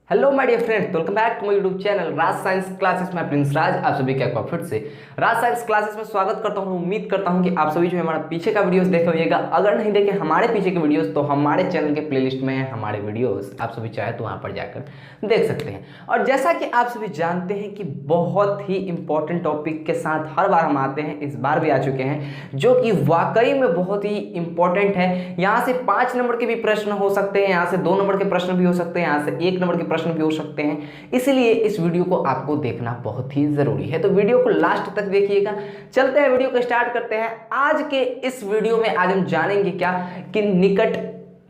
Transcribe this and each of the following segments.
Hello my dear friends, welcome back to my YouTube channel Raj science classes में Prince Raj. आप सभी का एक बार फिर से राज साइंस क्लासेस में स्वागत करता हूं। उम्मीद करता हूं कि आप सभी जो हमारा पीछे का वीडियोस देखे होइएगा। अगर नहीं देखे हमारे पीछे के वीडियोस तो हमारे चैनल के प्लेलिस्ट में है हमारे वीडियोस, आप सभी चाहे तो वहां पर जाकर देख सकते हैं। और जैसा कि आप सभी जानते हैं कि बहुत ही इंपॉर्टेंट टॉपिक के साथ हर बार हम आते हैं, इस बार भी आ चुके हैं, जो कि वाकई में बहुत ही इंपॉर्टेंट है। यहाँ से 5 नंबर के भी प्रश्न हो सकते हैं, यहाँ से 2 नंबर के प्रश्न भी हो सकते हैं, यहाँ से 1 नंबर के प्रश्न भी हो सकते हैं। इसलिए इस वीडियो को आपको देखना बहुत ही जरूरी है, तो वीडियो को लास्ट तक देखिएगा। चलते हैं, वीडियो को स्टार्ट करते हैं। आज के इस वीडियो में आज हम जानेंगे क्या कि निकट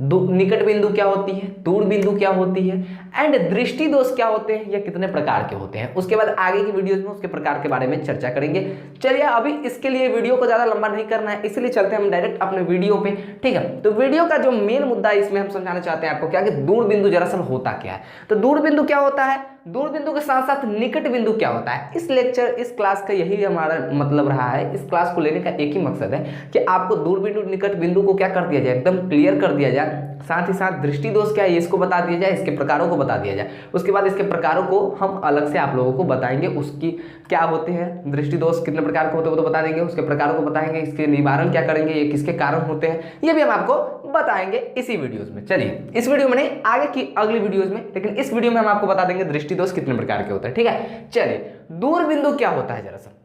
बिंदु क्या होती है, दूर बिंदु क्या होती है, एंड दृष्टि दोष क्या होते हैं, या कितने प्रकार के होते हैं। उसके बाद आगे की वीडियोस में उसके प्रकार के बारे में चर्चा करेंगे। चलिए, अभी इसके लिए वीडियो को ज्यादा लंबा नहीं करना है, इसलिए चलते हैं हम डायरेक्ट अपने वीडियो पे। ठीक है, तो वीडियो का जो मेन मुद्दा इसमें हम समझाना चाहते हैं आपको क्या कि दूर बिंदु दरअसल होता क्या है। तो दूर बिंदु क्या होता है, दूर बिंदु के साथ साथ निकट बिंदु क्या होता है। इस क्लास का यही हमारा मतलब रहा है। इस क्लास को लेने का एक ही मकसद है कि आपको दूर बिंदु निकट बिंदु को क्या कर दिया जाए, एकदम क्लियर कर दिया जाए। साथ ही साथ दृष्टि दोष क्या है इसको बता दिया जाए, इसके प्रकारों को बता दिया जाए। उसके बाद इसके प्रकारों को हम अलग से आप लोगों को बताएंगे, उसकी क्या होते हैं, दृष्टि दोष कितने प्रकार के होते हैं वो तो बता देंगे, उसके प्रकारों को बताएंगे, इसके निवारण क्या करेंगे, ये किसके कारण होते हैं, ये भी हम आपको बताएंगे इसी वीडियोस में। चलिए, इस वीडियो में नहीं, आगे की अगली वीडियोस में, लेकिन इस वीडियो में हम आपको बता देंगे दृष्टि दोष कितने प्रकार के होते हैं। ठीक है, चलिए, दूर बिंदु क्या होता है। दरअसल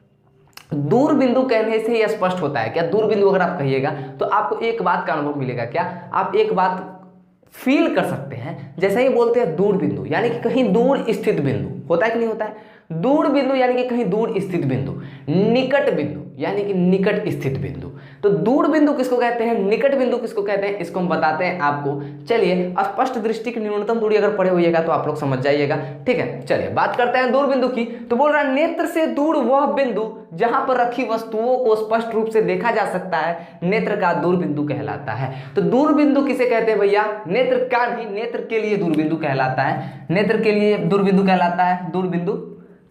दूर बिंदु कहने से ही स्पष्ट होता है क्या। दूर बिंदु अगर आप कहिएगा तो आपको एक बात का अनुभव मिलेगा, क्या आप एक बात फील कर सकते हैं। जैसे ही बोलते हैं दूर बिंदु यानी कि कहीं दूर स्थित बिंदु, होता है कि नहीं होता है। दूर बिंदु यानी कि कहीं दूर स्थित बिंदु। निकट बिंदु यानी कि निकट स्थित बिंदु। तो दूर बिंदु किसको कहते हैं, निकट बिंदु किसको कहते हैं, इसको हम बताते हैं आपको। चलिए, स्पष्ट दृष्टि की न्यूनतम दूरी अगर पढ़े होइएगा तो आप लोग समझ जाइएगा। ठीक है, चलिए बात करते हैं दूर बिंदु की। तो बोल रहा है नेत्र से दूर वह बिंदु जहां पर रखी वस्तुओं को स्पष्ट रूप से देखा जा सकता है, नेत्र का दूर बिंदु कहलाता है। तो दूर बिंदु किसे कहते हैं भैया, नेत्र का नहीं, नेत्र के लिए दूर बिंदु कहलाता है। नेत्र के लिए दूर बिंदु कहलाता है, दूर बिंदु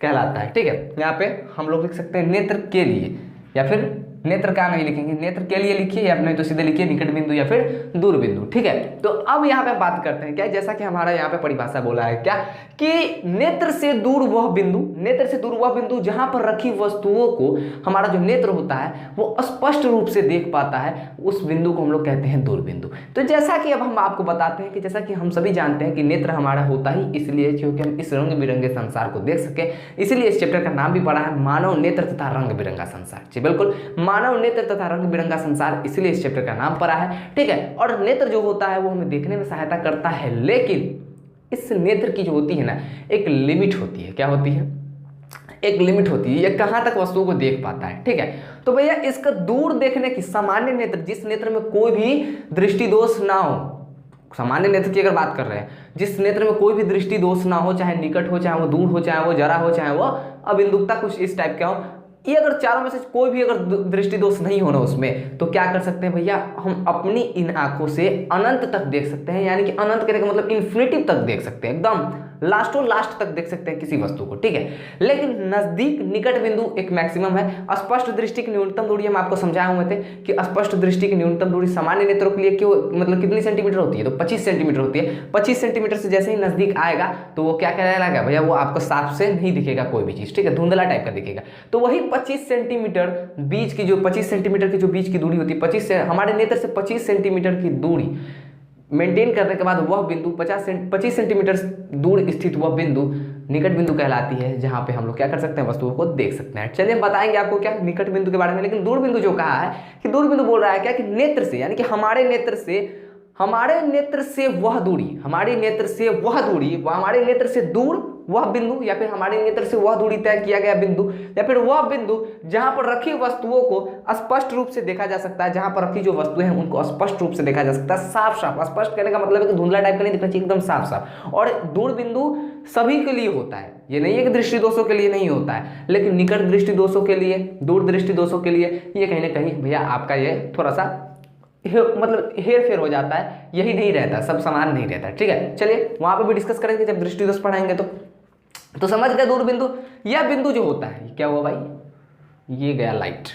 कहलाता है। ठीक है, यहाँ पे हम लोग लिख सकते हैं नेत्र के लिए, या फिर नेत्र का नहीं लिखेंगे, नेत्र के लिए लिखिए, या नहीं तो सीधे लिखिए निकट बिंदु या फिर दूर बिंदु। ठीक है, तो अब यहाँ पे बात करते हैं क्या, जैसा कि हमारा यहाँ पे परिभाषा बोला है क्या कि नेत्र से दूर वह बिंदु, नेत्र से दूर वह बिंदु जहां पर रखी वस्तुओं को हमारा जो नेत्र होता है वो स्पष्ट रूप से देख पाता है, उस बिंदु को हम लोग कहते हैं दूर बिंदु। तो जैसा कि अब हम आपको बताते हैं कि जैसा कि हम सभी जानते हैं कि नेत्र हमारा होता ही इसलिए क्योंकि हम इस रंग बिरंगे संसार को देख सके, इसीलिए इस चैप्टर का नाम भी पड़ा है मानव नेत्र तथा रंग बिरंगा संसार। जी बिल्कुल, मानव नेत्र तथा रंग बिरंगा संसार, इसलिए इस चैप्टर का नाम पड़ा है। ठीक है, और नेत्र जो होता है वो हमें देखने में सहायता करता है, लेकिन इस नेत्र की जो होती है ना, एक लिमिट होती है। क्या होती है, एक लिमिट होती है, ये कहां तक वस्तुओं को देख पाता है। ठीक है, तो भैया इसका दूर देखने की सामान्य नेत्र, जिस नेत्र में कोई भी दृष्टि दोष ना हो, सामान्य नेत्र की अगर बात कर रहे हैं, जिस नेत्र में कोई भी दृष्टि दोष ना हो, चाहे निकट हो, चाहे वो दूर हो, चाहे वो जरा हो, चाहे वो अबिंदुकता कुछ इस टाइप का हो, ये अगर चारों में से कोई भी अगर दृष्टि दोष नहीं होना उसमें, तो क्या कर सकते हैं भैया, हम अपनी इन आंखों से अनंत तक देख सकते हैं। यानी कि अनंत कहने का मतलब इन्फिनिटी तक देख सकते हैं, एकदम लास्टों लास्ट तक देख सकते हैं किसी वस्तु को। ठीक है, लेकिन नजदीक निकट बिंदु एक मैक्सिमम है। स्पष्ट दृष्टि की न्यूनतम दूरी हम आपको समझाए हुए थे कि स्पष्ट दृष्टि की न्यूनतम दूरी सामान्य नेत्रों के लिए क्यों मतलब कितनी सेंटीमीटर होती है, तो 25 सेंटीमीटर होती है। 25 सेंटीमीटर से जैसे ही नजदीक आएगा तो वो क्या कहने लगा भैया, वो आपको साफ से नहीं दिखेगा कोई भी चीज। ठीक है, धुंधला टाइप का दिखेगा। तो वही 25 सेंटीमीटर बीच की जो 25 सेंटीमीटर की जो बीच की दूरी होती है, 25 से हमारे नेत्र से 25 सेंटीमीटर की दूरी मेंटेन करने के बाद वह बिंदु 25 सेंटीमीटर दूर स्थित वह बिंदु निकट बिंदु कहलाती है, जहां पे हम लोग क्या कर सकते हैं, वस्तुओं को देख सकते हैं। चलिए हम बताएंगे आपको क्या निकट बिंदु के बारे में। लेकिन दूर बिंदु जो कहा है कि दूर बिंदु बोल रहा है क्या कि नेत्र से, यानी कि हमारे नेत्र से वह दूरी, हमारे नेत्र से वह दूरी, हमारे नेत्र से दूर वह बिंदु, या फिर हमारे नेत्र से वह दूरी तय किया गया बिंदु, या फिर वह बिंदु जहां पर रखी वस्तुओं को स्पष्ट रूप से देखा जा सकता है, जहां पर रखी जो वस्तुएं हैं उनको स्पष्ट रूप से देखा जा सकता है, साफ साफ। स्पष्ट कहने का मतलब है कि धुंधला टाइप का नहीं दिखना चाहिए, एकदम साफ साफ। और दूर बिंदु सभी के लिए होता है, ये नहीं है कि दृष्टि दोषों के लिए नहीं होता है, लेकिन निकट दृष्टि दोषों के लिए, दूर दृष्टि दोषों के लिए ये कहीं ना कहीं भैया आपका ये थोड़ा सा मतलब हेर फेर हो जाता है, यही नहीं रहता, सब समान नहीं रहता। ठीक है, चलिए वहां पर भी डिस्कस करेंगे जब दृष्टि दोष पढ़ाएंगे। तो समझ गए दूर बिंदु। यह बिंदु जो होता है क्या हुआ भाई, ये गया लाइट।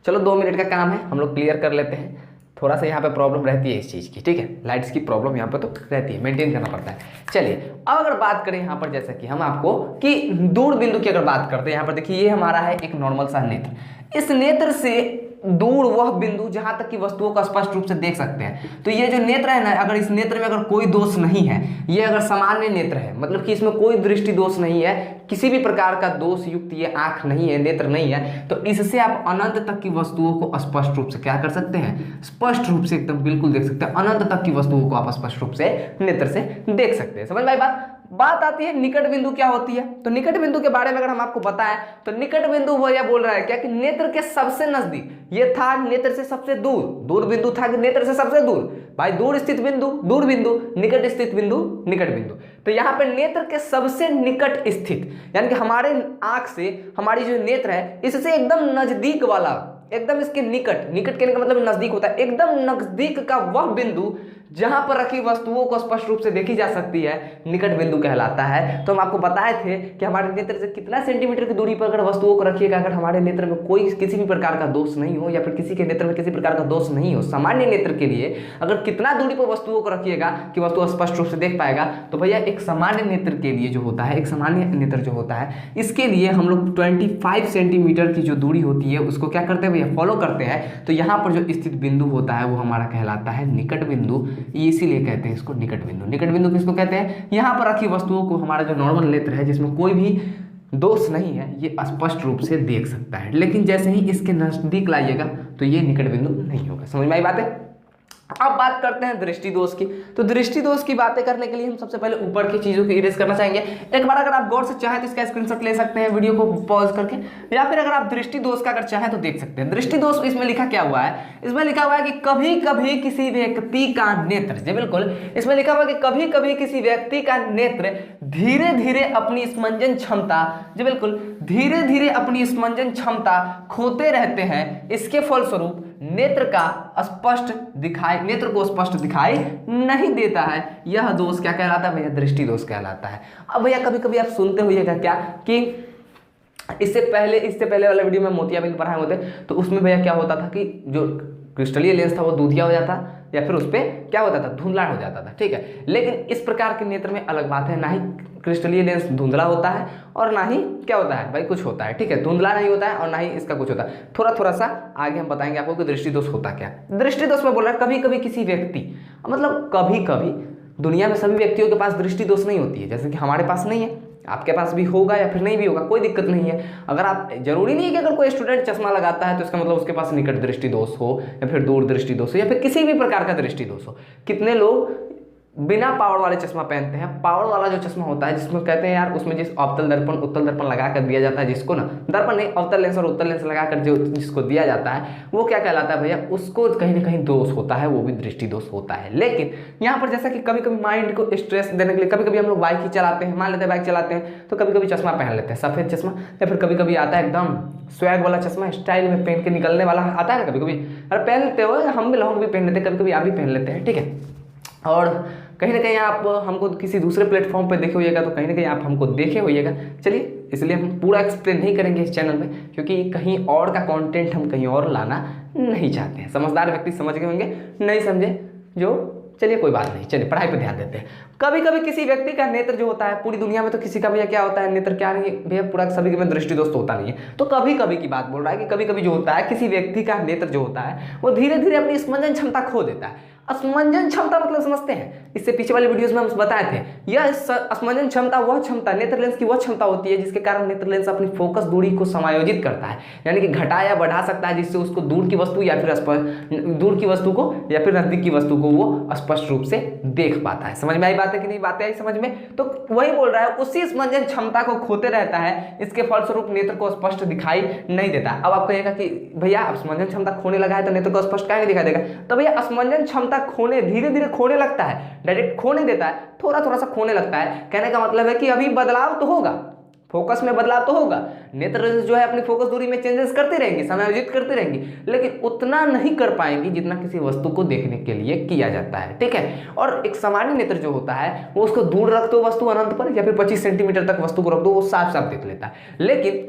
चलो 2 मिनट का काम है, हम लोग क्लियर कर लेते हैं। थोड़ा सा यहाँ पे प्रॉब्लम रहती है इस चीज़ की, ठीक है, लाइट्स की प्रॉब्लम यहाँ पे तो रहती है, मेंटेन करना पड़ता है। चलिए अब अगर बात करें यहाँ पर, जैसा कि हम आपको कि दूर बिंदु की अगर बात करते हैं, यहाँ पर देखिए ये हमारा है एक नॉर्मल सा नेत्र। इस नेत्र से दूर वह बिंदु जहां तक की वस्तुओं को स्पष्ट रूप से देख सकते हैं। तो ये जो नेत्र है ना, अगर इस नेत्र में अगर कोई दोष नहीं है, ये अगर सामान्य नेत्र है, मतलब कि इसमें कोई दृष्टि दोष नहीं है, किसी भी प्रकार का दोष युक्त ये आंख नहीं है, नेत्र नहीं है, तो इससे आप अनंत तक की वस्तुओं को स्पष्ट रूप से क्या कर सकते हैं, स्पष्ट रूप से एकदम बिल्कुल देख सकते हैं। अनंत तक की वस्तुओं को आप स्पष्ट रूप से नेत्र से देख सकते हैं। समझ में आई बात आती है निकट बिंदु क्या होती है। तो निकट बिंदु के बारे में अगर हम आपको बताएं तो निकट बिंदु वो यह बोल रहा है क्या कि नेत्र के सबसे नजदीक, ये था नेत्र से सबसे दूर, दूर बिंदु था कि नेत्र से सबसे दूर, भाई दूर स्थित बिंदु दूर बिंदु, निकट स्थित बिंदु निकट बिंदु। तो यहाँ पे नेत्र के सबसे निकट स्थित, यानी कि हमारे आंख से हमारी जो नेत्र है इससे एकदम नजदीक वाला, एकदम इसके निकट, निकट कहने का मतलब नजदीक होता है, एकदम नजदीक का वह बिंदु जहां पर रखी वस्तुओं को स्पष्ट रूप से देखी जा सकती है, निकट बिंदु कहलाता है। तो हम आपको बताए थे कि हमारे नेत्र से कितना सेंटीमीटर की दूरी पर अगर वस्तुओं को रखिएगा, अगर हमारे नेत्र में कोई किसी भी प्रकार का दोष नहीं हो, या फिर किसी के नेत्र में किसी प्रकार का दोष नहीं हो, सामान्य नेत्र के लिए अगर कितना दूरी पर वस्तुओं को रखिएगा कि वस्तु स्पष्ट रूप से देख पाएगा, तो भैया एक सामान्य नेत्र के लिए जो होता है, एक सामान्य नेत्र जो होता है, इसके लिए हम लोग 25 सेंटीमीटर की जो दूरी होती है उसको क्या करते हैं भैया, फॉलो करते हैं। तो यहाँ पर जो स्थित बिंदु होता है वो हमारा कहलाता है निकट बिंदु, इसीलिए कहते हैं इसको निकट बिंदु। निकट बिंदु किसको कहते हैं, यहाँ पर रखी वस्तुओं को हमारा जो नॉर्मल नेत्र है जिसमें कोई भी दोष नहीं है, ये स्पष्ट रूप से देख सकता है। लेकिन जैसे ही इसके नजदीक लाइएगा तो ये निकट बिंदु नहीं होगा। समझ में आई बात है। अब बात करते हैं दृष्टि दोष की। तो दृष्टि दोष की बातें करने के लिए हम सबसे पहले ऊपर की चीजों को इरेज करना चाहेंगे। एक बार अगर आप गौर से चाहें तो इसका स्क्रीनशॉट ले सकते हैं वीडियो को पॉज करके, या फिर अगर आप दृष्टि दोष का अगर चाहें तो देख सकते हैं। दृष्टि दोष इसमें लिखा क्या हुआ है, इसमें लिखा हुआ है कि कभी कभी किसी व्यक्ति का नेत्र, जी बिल्कुल, इसमें लिखा हुआ है कि कभी कभी किसी व्यक्ति का नेत्र धीरे धीरे अपनी स्पंदन क्षमता, जी बिल्कुल, धीरे धीरे अपनी स्पंदन क्षमता खोते रहते हैं। इसके फलस्वरूप नेत्र को स्पष्ट दिखाई नहीं देता है। यह दोष क्या कहलाता है भैया, दृष्टि दोष कहलाता है। अब भैया कभी कभी आप सुनते होइएगा क्या कि इससे पहले वाला वीडियो में मोतियाबिंद पढ़ाए होते, तो उसमें भैया क्या होता था कि जो क्रिस्टलीय लेंस था वो दूधिया हो जाता, या फिर उस पर क्या होता था, धुंधला हो जाता था, ठीक है। लेकिन इस प्रकार के नेत्र में अलग बात है, ना ही क्रिस्टलीय लेंस धुंधला होता है और ना ही क्या होता है भाई कुछ होता है, ठीक है, धुंधला नहीं होता है और ना ही इसका कुछ होता है। थोड़ा सा आगे हम बताएंगे आपको कि दृष्टि दोष होता क्या। दृष्टि दोष में बोल रहा है कभी कभी किसी व्यक्ति, मतलब कभी कभी, दुनिया में सभी व्यक्तियों के पास दृष्टि दोष नहीं होती है, जैसे कि हमारे पास नहीं है, आपके पास भी होगा या फिर नहीं भी होगा, कोई दिक्कत नहीं है। अगर आप, जरूरी नहीं है कि अगर कोई स्टूडेंट चश्मा लगाता है तो इसका मतलब उसके पास निकट दृष्टि दोष हो, या फिर दूर दृष्टि दोष हो, या फिर किसी भी प्रकार का दृष्टि दोष हो। कितने लोग बिना पावर वाले चश्मा पहनते हैं, पावर वाला जो चश्मा होता है जिसमें कहते हैं यार उसमें जिस अवतल दर्पण उत्तल दर्पण लगा कर दिया जाता है, जिसको ना दर्पण नहीं अवतल लेंस और उत्तल लेंस लगा कर जो जिसको दिया जाता है वो क्या कहलाता है भैया, उसको कहीं ना कहीं दोष होता है, वो भी दृष्टि दोष होता है। लेकिन यहाँ पर जैसा कि कभी कभी माइंड को स्ट्रेस देने के लिए कभी कभी हम लोग बाइक ही चलाते हैं, मान लेते हैं बाइक चलाते हैं तो कभी कभी चश्मा पहन लेते हैं, सफेद चश्मा, या फिर कभी कभी आता है एकदम स्वैग वाला चश्मा, स्टाइल में पहन के निकलने वाला आता है ना कभी कभी, अरे पहन लेते हो, हम भी लोग भी पहन लेते हैं, कभी कभी आप भी पहन लेते हैं, ठीक है। और कहीं ना कहीं आप हमको किसी दूसरे प्लेटफॉर्म पे देखे होइएगा, तो कहीं ना कहीं आप हमको देखे होइएगा। चलिए, इसलिए हम पूरा एक्सप्लेन नहीं करेंगे इस चैनल में, क्योंकि कहीं और का कंटेंट हम कहीं और लाना नहीं चाहते हैं। समझदार व्यक्ति समझ गए होंगे, नहीं समझे जो, चलिए कोई बात नहीं, चलिए पढ़ाई पे ध्यान देते हैं। कभी कभी किसी व्यक्ति का नेत्र जो होता है, पूरी दुनिया में तो किसी का भैया क्या होता है नेत्र, क्या नहीं भैया, पूरा सभी के में दृष्टि दोष होता नहीं है। तो कभी कभी की बात बोल रहा है कि कभी कभी जो होता है किसी व्यक्ति का नेत्र जो होता है वो धीरे धीरे अपनी स्पंदन क्षमता खो देता है। स्पंदन क्षमता मतलब समझते हैं, इससे पीछे वाले वीडियोस में हम बताए थे। यह स्पंदन क्षमता वह क्षमता, नेत्र लेंस की वह क्षमता होती है जिसके कारण नेत्र लेंस अपनी फोकस दूरी को समायोजित करता है, यानी कि घटा या बढ़ा सकता है, जिससे उसको दूर की वस्तु या फिर दूर की वस्तु को या फिर नजदीक की वस्तु को वो स्पष्ट रूप से देख पाता है। समझ में आई बात है कि नहीं, बातें आई समझ में। तो वही बोल रहा है उसी स्पंदन क्षमता को खोते रहता है, इसके फलस्वरूप नेत्र को स्पष्ट दिखाई नहीं देता। अब आप कहेगा कि भैया स्पंदन क्षमता खोने लगा है तो नेत्र को स्पष्ट क्या नहीं दिखाई देगा, तो भैया स्पंदन क्षमता खोने, धीरे धीरे खोने लगता है, डायरेक्ट खोने देता है, थोड़ा सा खोने लगता है। कहने का मतलब है कि अभी बदलाव तो होगा, फोकस में बदलाव तो होगा, नेत्र जो है अपनी फोकस दूरी में चेंजेस करती रहेंगी, समायोजित करती रहेंगी, लेकिन उतना नहीं कर पाएंगी जितना किसी वस्तु को देखने के लिए किया जाता है, ठीक है। और एक सामान्य नेत्र जो होता है वो उसको दूर रख दो वस्तु अनंत पर, या फिर 25 सेंटीमीटर तक वस्तु को रख दो, वो साफ साफ देख लेता है। लेकिन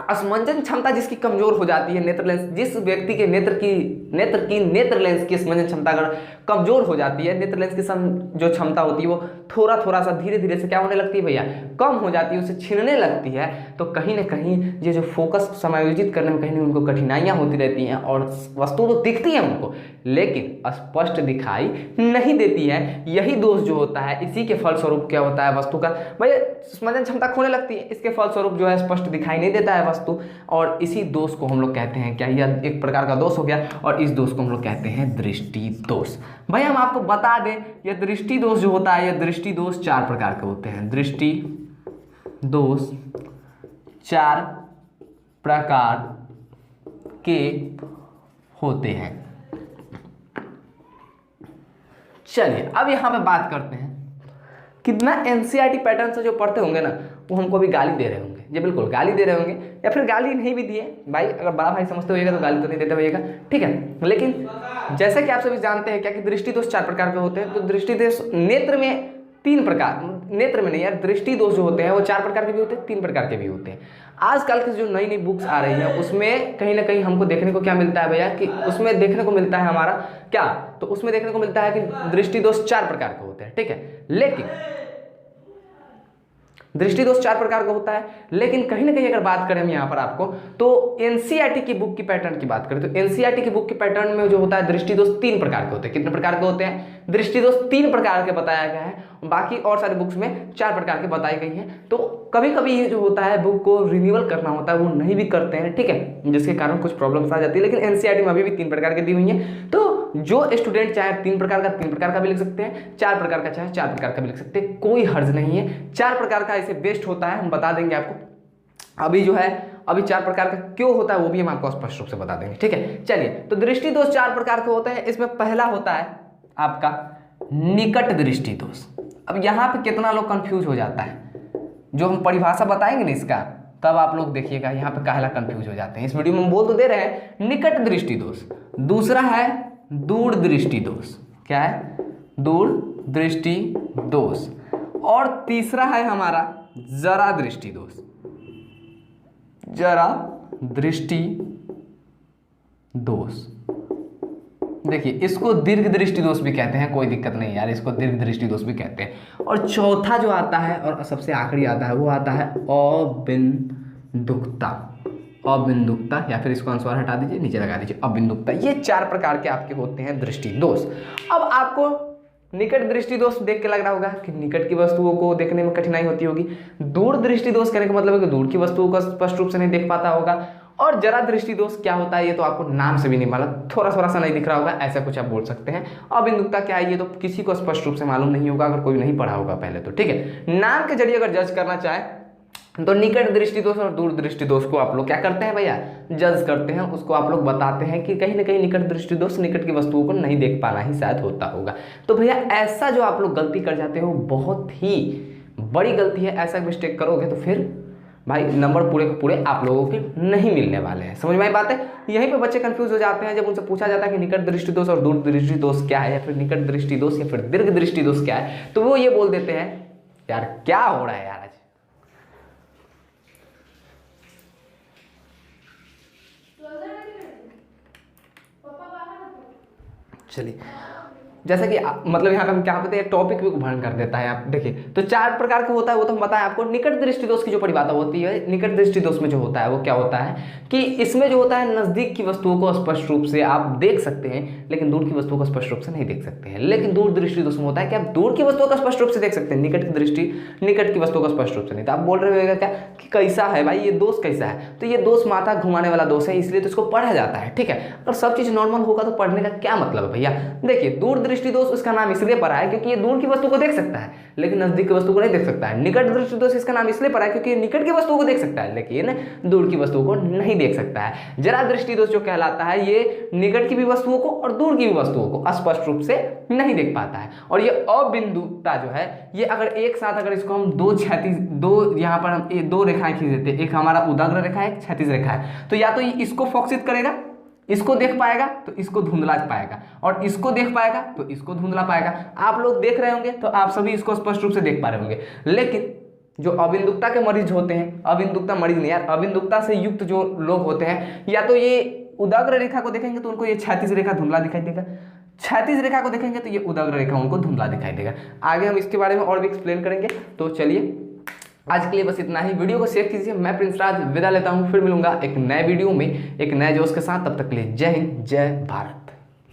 स्पंदन क्षमता जिसकी कमजोर हो जाती है, नेत्र लेंस, जिस व्यक्ति के नेत्र की नेत्र लेंस की स्मरण क्षमता अगर कमजोर हो जाती है, नेत्र लेंस की जो क्षमता होती है वो थोड़ा सा धीरे धीरे से क्या होने लगती है भैया, कम हो जाती है, उसे छीनने लगती है, तो कहीं ना कहीं ये जो फोकस समायोजित करने में कहीं ना उनको कठिनाइयाँ होती रहती हैं और वस्तु तो दिखती है उनको लेकिन स्पष्ट दिखाई नहीं देती है। यही दोष जो होता है, इसी के फलस्वरूप क्या होता है, वस्तु का भैया स्मरण क्षमता खोने लगती है, इसके फलस्वरूप जो है स्पष्ट दिखाई नहीं देता है वस्तु, और इसी दोष को हम लोग कहते हैं क्या, यह एक प्रकार का दोष हो गया, और इस दोष को हम लोग कहते हैं दृष्टि दोष। भाई हम आपको बता दें, यह दृष्टि दोष जो होता है, यह दृष्टि दोष 4 प्रकार के होते हैं। दृष्टि दोष 4 प्रकार के होते हैं। चलिए अब यहां पे बात करते हैं, कितना एनसीईआरटी पैटर्न से जो पढ़ते होंगे ना, वो हमको भी गाली दे रहे होंगे, ये बिल्कुल गाली दे रहे होंगे, या फिर गाली नहीं भी दिए भाई, अगर बड़ा भाई समझते होइएगा तो गाली तो नहीं देते होइएगा, ठीक है। लेकिन जैसे कि आप सभी जानते हैं क्या कि दृष्टि दोष 4 प्रकार के होते हैं, तो दृष्टि दोष नेत्र में 3 प्रकार, नेत्र में नहीं यार, दृष्टि दोष जो होते हैं वो 4 प्रकार के भी होते हैं, 3 प्रकार के भी होते हैं। आजकल की जो नई नई बुक्स आ रही है उसमें कहीं ना कहीं हमको देखने को क्या मिलता है भैया, कि उसमें देखने को मिलता है हमारा क्या, तो उसमें देखने को मिलता है कि दृष्टि दोष 4 प्रकार के होते हैं, ठीक है। लेकिन दृष्टि दोष 4 प्रकार का होता है, लेकिन कहीं ना कहीं अगर बात करें हम यहाँ पर आपको, तो एनसीईआरटी की बुक की पैटर्न की बात करें तो एनसीईआरटी की बुक के पैटर्न में जो होता है दृष्टि दोष 3 प्रकार के होते हैं। कितने प्रकार के होते हैं, दृष्टि दोष 3 प्रकार के बताया गया है, बाकी और सारे बुक्स में 4 प्रकार के बताई गई हैं। तो कभी कभी ये जो होता है बुक को रिन्यूअल करना होता है, वो नहीं भी करते हैं, ठीक है, जिसके कारण कुछ प्रॉब्लम्स आ जाती है। लेकिन एनसीईआरटी में अभी भी 3 प्रकार की दी हुई है, तो जो स्टूडेंट चाहे 3 प्रकार का भी लिख सकते हैं, 4 प्रकार का चाहे 4 प्रकार का भी लिख सकते हैं, कोई हर्ज नहीं है। 4 प्रकार का ऐसे बेस्ट होता है, हम बता देंगे आपको। अभी जो है अभी 4 प्रकार का क्यों होता है वो भी हम आपको स्पष्ट रूप से बता देंगे, ठीक है। चलिए, तो दृष्टि दोष 4 प्रकार के होते हैं। इसमें पहला होता है आपका निकट दृष्टि दोष। अब यहाँ पे कितना लोग कंफ्यूज हो जाता है, जो हम परिभाषा बताएंगे ना इसका, तब आप लोग देखिएगा यहाँ पे काहेला कंफ्यूज हो जाते हैं। इस वीडियो में हम बोल तो दे रहे हैं निकट दृष्टि दोष, दूसरा है दूर दृष्टि दोष, क्या है, दूर दृष्टि दोष, और तीसरा है हमारा जरा दृष्टि दोष, जरा दृष्टि दोष। देखिए इसको दीर्घ दृष्टि दोष भी कहते हैं, कोई दिक्कत नहीं यार, इसको दीर्घ दृष्टि दोष भी कहते हैं। और चौथा जो आता है और सबसे आखिरी आता है, वो आता है अबिंदुकता, अबिंदुकता, या फिर इसको अनुस्वार हटा दीजिए, नीचे लगा दीजिए, अबिंदुकता। ये 4 प्रकार के आपके होते हैं दृष्टि दोष। अब आपको निकट दृष्टि दोष देख के लग रहा होगा कि निकट की वस्तुओं को देखने में कठिनाई होती होगी। दूर दृष्टि दोष कहने का मतलब है कि दूर की वस्तुओं को स्पष्ट रूप से नहीं देख पाता होगा। और जरा दृष्टि दोष क्या होता है ये तो आपको नाम से भी नहीं मालूम, थोड़ा सा नहीं दिख रहा होगा, ऐसा कुछ आप बोल सकते हैं। अबिंदुकता क्या है ये तो किसी को स्पष्ट रूप से मालूम नहीं होगा, अगर कोई नहीं पढ़ा होगा पहले तो, ठीक है। नाम के जरिए अगर जज करना चाहे तो निकट दृष्टि दोष और दूर दृष्टि दोष को आप लोग क्या करते हैं भैया, जज करते हैं, उसको आप लोग बताते हैं कि कहीं ना कहीं निकट दृष्टि दोष निकट की वस्तुओं को नहीं देख पाना ही शायद होता होगा। तो भैया ऐसा जो आप लोग गलती कर जाते हो बहुत ही बड़ी गलती है, ऐसा मिस्टेक करोगे तो फिर भाई नंबर पूरे के पूरे आप लोगों के नहीं मिलने वाले हैं। समझ में आई बात है। यहीं पे बच्चे कंफ्यूज हो जाते हैं जब उनसे पूछा जाता है कि निकट दृष्टि दोष और दूर दृष्टि दोष क्या है, या फिर निकट दृष्टि दोष या फिर दीर्घ दृष्टि दोष क्या है, तो वो ये बोल देते हैं यार क्या हो रहा है यार आज। चलिए जैसा कि मतलब यहाँ पे हम क्या कहते हैं, टॉपिक भी भरण कर देता है। आप देखिए तो 4 प्रकार का होता है, वो तो हम बताएं आपको। निकट दृष्टि दोष की जो परिभाषा होती है, निकट दृष्टि दोष में जो होता है वो क्या होता है कि इसमें जो होता है नजदीक की वस्तुओं को स्पष्ट रूप से आप देख सकते हैं, लेकिन दूर की वस्तुओं को स्पष्ट रूप से नहीं देख सकते हैं। लेकिन दूर दृष्टि दोष में होता है कि आप दूर की वस्तुओं को स्पष्ट रूप से देख सकते हैं, निकट की वस्तुओं को स्पष्ट रूप से नहीं। तो आप बोल रहे हो क्या कि कैसा है भाई ये दोष, कैसा है, तो ये दोष माथा घुमाने वाला दोष है, इसलिए तो इसको पढ़ा जाता है, ठीक है। अगर सब चीज नॉर्मल होगा तो पढ़ने का क्या मतलब है भैया। देखिए दूर दृष्टि दोष इसका नाम इसलिए पड़ा है क्योंकि ये दूर की वस्तु को देख सकता है लेकिन नजदीक की वस्तु को नहीं देख सकता है। निकट दृष्टि दोष इसका नाम इसलिए पड़ा है क्योंकि निकट की वस्तुओं को देख सकता है लेकिन दूर की वस्तुओं को नहीं देख सकता है। जरा दृष्टि दोष जो कहलाता है ये निकट की भी वस्तुओं को और दूर की भी वस्तुओं को स्पष्ट रूप से नहीं देख पाता है। और ये अबिंदुकता जो है ये अगर एक साथ अगर इसको हम दो यहाँ पर हम 2 रेखाएं खींच देते हैं, एक हमारा उदाग्र रेखा है, एक क्षैतिज रेखा है, तो या तो इसको फोकसित करेगा, इसको देख पाएगा तो इसको धुंधला पाएगा, और इसको देख पाएगा तो इसको धुंधला पाएगा। आप लोग देख रहे होंगे तो आप सभी इसको स्पष्ट रूप से देख पा रहे होंगे। लेकिन जो अबिंदुकता के मरीज होते हैं, अबिंदुकता मरीज नहीं यार, अबिंदुकता से युक्त जो लोग होते हैं, या तो ये उदाग्र रेखा को देखेंगे तो उनको ये क्षैतिज रेखा धुंधला दिखाई देगा, क्षैतिज रेखा को देखेंगे तो ये उदाग्र रेखा उनको धुंधला दिखाई देगा। आगे हम इसके बारे में और भी एक्सप्लेन करेंगे। तो चलिए आज के लिए बस इतना ही। वीडियो को शेयर कीजिए। मैं प्रिंस राज विदा लेता हूँ, फिर मिलूंगा एक नए वीडियो में एक नए जोश के साथ। तब तक के लिए जय हिंद, जय भारत।